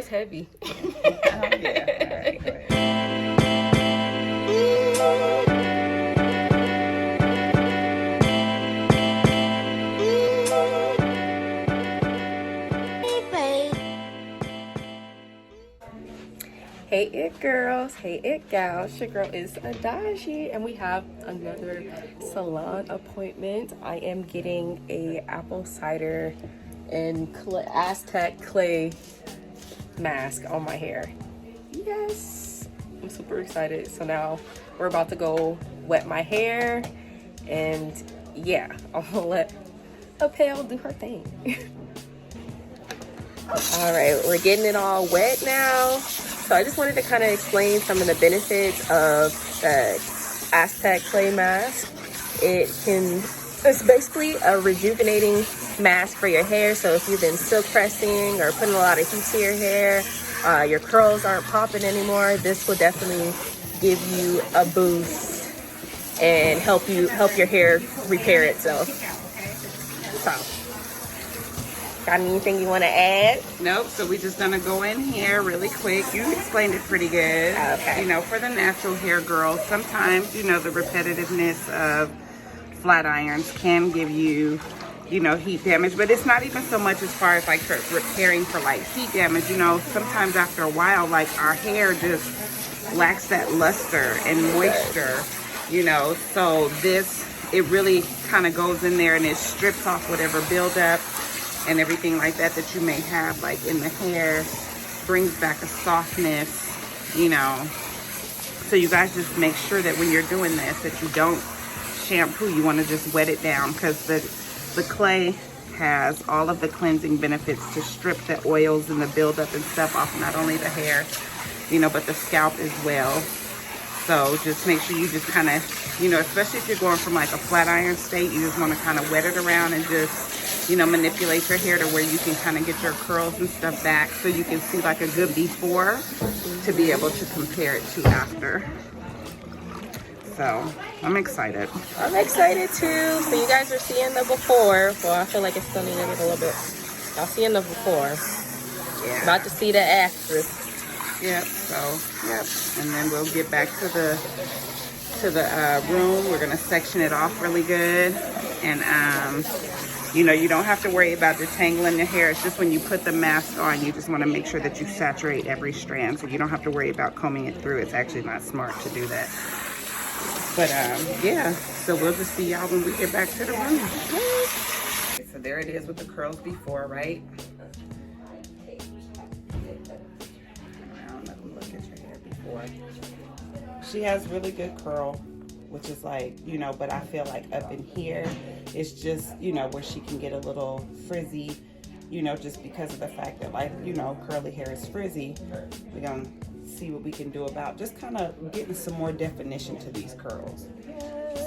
heavy. Oh, yeah. All right, go ahead. Hey it girls, hey it gals, your girl is Adaji and we have another salon appointment. I am getting a apple cider and Aztec clay mask on my hair. Yes, I'm super excited. So now we're about to go wet my hair and yeah, I'll let Apel do her thing. All right, we're getting it all wet now. So I just wanted to kind of explain some of the benefits of the Aztec clay mask. It's basically a rejuvenating mask for your hair. So if you've been silk pressing or putting a lot of heat to your hair, your curls aren't popping anymore, this will definitely give you a boost and help your hair repair itself. So, got anything you want to add? Nope, so we're just gonna go in here really quick. You explained it pretty good. Okay. You know, for the natural hair girls, sometimes, you know, the repetitiveness of flat irons can give you, you know, heat damage, but it's not even so much as far as like repairing for like heat damage. You know, sometimes after a while, like our hair just lacks that luster and moisture, you know, so it really kind of goes in there and it strips off whatever buildup and everything like that you may have like in the hair, brings back a softness, you know. So you guys just make sure that when you're doing this, that you don't shampoo. You want to just wet it down, because the clay has all of the cleansing benefits to strip the oils and the buildup and stuff off, not only the hair, you know, but the scalp as well. So just make sure you just kind of, you know, especially if you're going from like a flat iron state, you just want to kind of wet it around and just, you know, manipulate your hair to where you can kind of get your curls and stuff back, so you can see like a good before to be able to compare it to after. So I'm excited. I'm excited too. So you guys are seeing the before. Well, I feel like it's still needed a little bit. Y'all seeing the before. Yeah. About to see the after. Yep. So yep. And then we'll get back to the room. We're gonna section it off really good, and you know, you don't have to worry about detangling the hair. It's just when you put the mask on, you just want to make sure that you saturate every strand, so you don't have to worry about combing it through. It's actually not smart to do that. But yeah, so we'll just see y'all when we get back to the room. Okay, so there it is with the curls before, right? Let me look at your hair before. She has really good curl, which is like, you know, but I feel like up in here, it's just, you know, where she can get a little frizzy, you know, just because of the fact that, like, you know, curly hair is frizzy. We're gonna see what we can do about just kind of getting some more definition to these curls.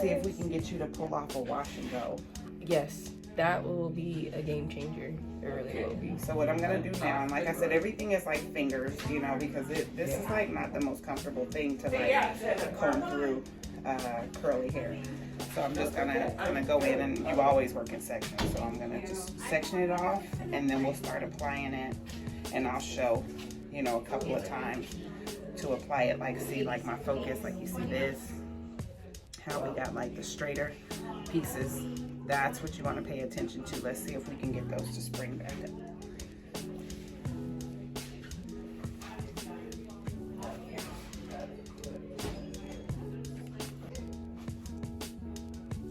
See if we can get you to pull off a wash and go. Yes, that will be a game changer. It really will be. So what I'm gonna do now, and like I said, everything is like fingers, you know, because this is like not the most comfortable thing to like comb through curly hair. So I'm just gonna go in, and you always work in sections, so I'm gonna just section it off, and then we'll start applying it, and I'll show, you know, a couple of times to apply it. Like, see, like my focus, like you see this, how we got like the straighter pieces. That's what you want to pay attention to. Let's see if we can get those to spring back up.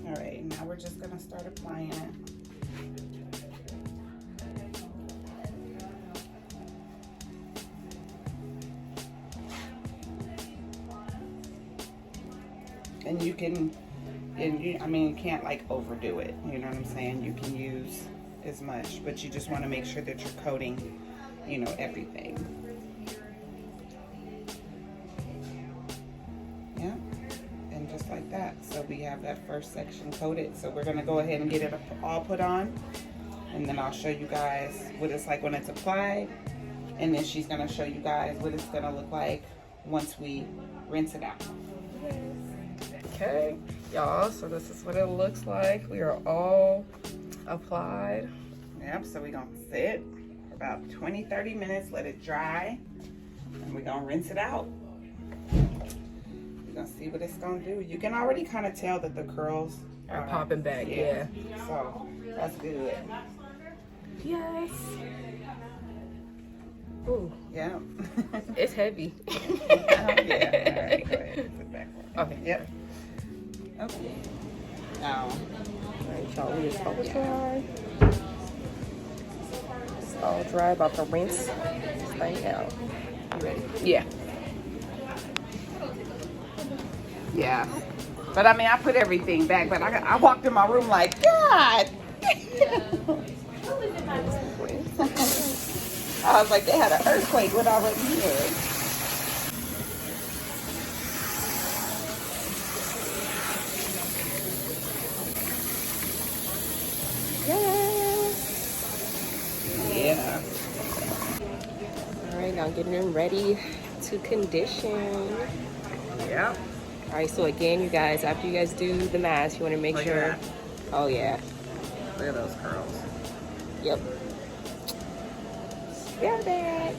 All right, now we're just gonna start applying it. And you can, I mean, you can't like overdo it, you know what I'm saying? You can use as much, but you just want to make sure that you're coating, you know, everything. Yeah, and just like that. So we have that first section coated. So we're gonna go ahead and get it all put on, and then I'll show you guys what it's like when it's applied, and then she's gonna show you guys what it's gonna look like once we rinse it out. Okay, y'all, so this is what it looks like. We are all applied. Yep, so we're gonna sit about 20-30 minutes, let it dry, and we're gonna rinse it out. We're gonna see what it's gonna do. You can already kind of tell that the curls are popping back. Yeah. So that's good. Yes. Ooh. Yeah. It's heavy. Yeah. All right, go ahead. Put it back. Okay. Yep. Okay. Now. Alright, y'all, we just all dry. It's all dry, about to rinse this thing out. You ready? Yeah. Yeah. But I mean, I put everything back, but I walked in my room like, God. I was like, they had an earthquake when I was here. Yeah. All right, now getting them ready to condition. Yep. All right, so again, you guys, after you guys do the mask, you want to make Look sure. at that. Oh yeah. Look at those curls. Yep. They're back.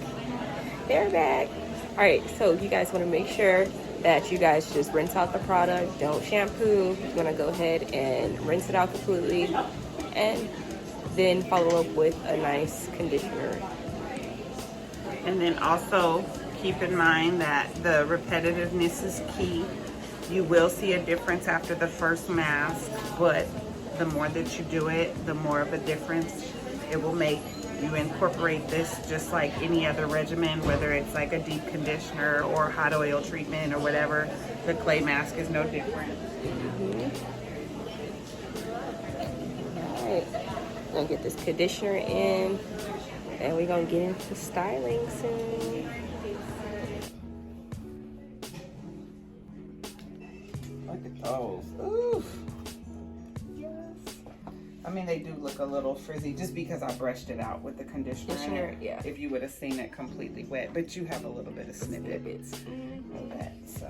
They're back. All right, so you guys want to make sure that you guys just rinse out the product. Don't shampoo. You're gonna go ahead and rinse it out completely, and then follow up with a nice conditioner. And then also keep in mind that the repetitiveness is key. You will see a difference after the first mask, but the more that you do it, the more of a difference it will make. You incorporate this just like any other regimen, whether it's like a deep conditioner or hot oil treatment or whatever. The clay mask is no different. All right, gonna get this conditioner in, and we're gonna get into styling soon. Look at those. Oof. Yes. I mean, they do look a little frizzy just because I brushed it out with the conditioner. Yeah. If you would have seen it completely wet, but you have a little bit of snippets of that. So.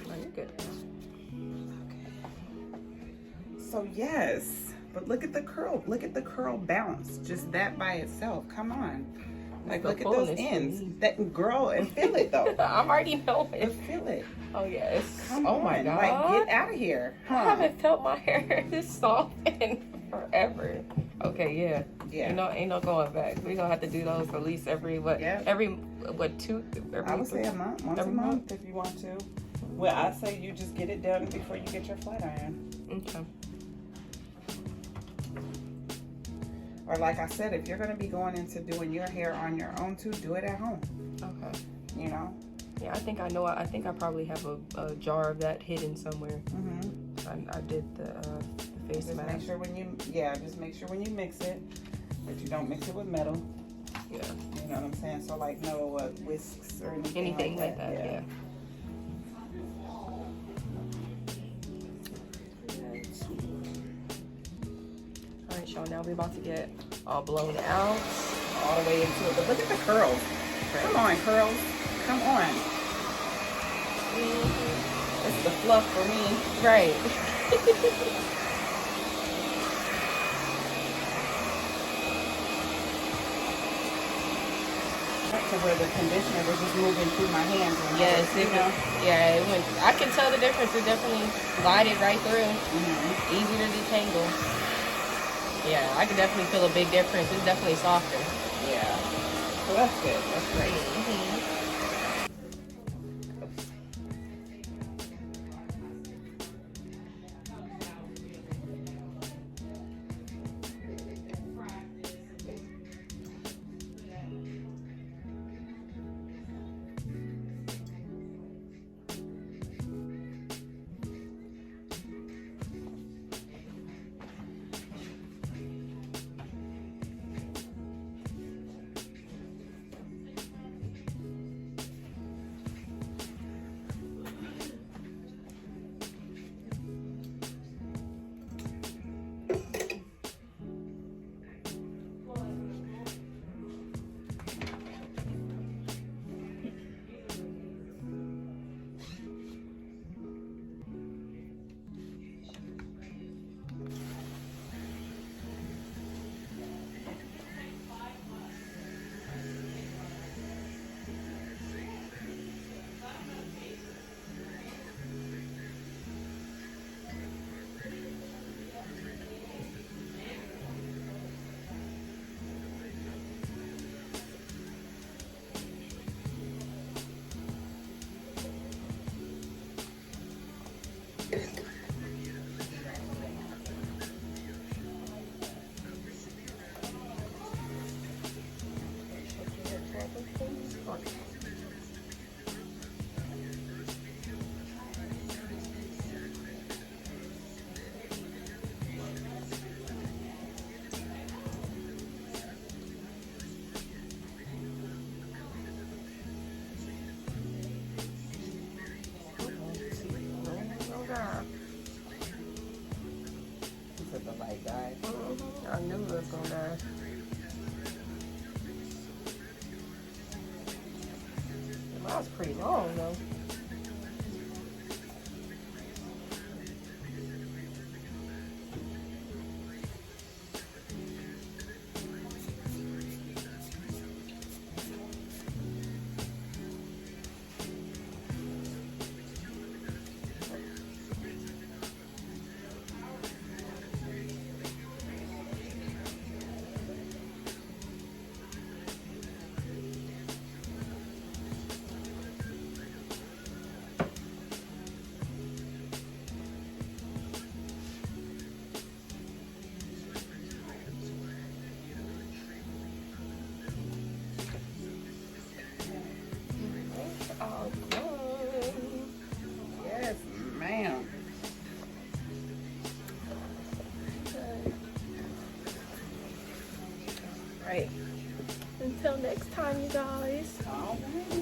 Oh, you're good. So yes, but look at the curl. Look at the curl bounce. Just that by itself. Come on. Like, look at those ends. That girl, and feel it though. I'm already knowing. But feel it. Oh yes. Come oh on. my god. Like, get out of here. I haven't felt my hair this soft in forever. Okay, yeah. Yeah. You know, ain't no going back. We gonna have to do those at least every two. I would say a month, once a month if you want to. Well, I say you just get it done before you get your flat iron. Okay. Or like I said, if you're going to be going into doing your hair on your own too, do it at home. Okay. You know? Yeah, I think I know. I think I probably have a jar of that hidden somewhere. I did the face just mask. Make sure when you, just make sure when you mix it that you don't mix it with metal. Yeah. You know what I'm saying? So like no whisks or anything like that. Yeah. All right, y'all. Now we're about to get all blown out, all the way into it. But look at the curls. Right. Come on, curls. Come on. It's the fluff for me. Right. To where the conditioner was just moving through my hands. Yes, it was. Yeah, it went. I can tell the difference. It definitely glided right through. Easy to detangle. Yeah, I can definitely feel a big difference. It's definitely softer. Yeah. So that's good. That's great. The light died. I knew it was gonna die. That was pretty long though. All done. Yes, ma'am. Right. Until next time, you guys. All right.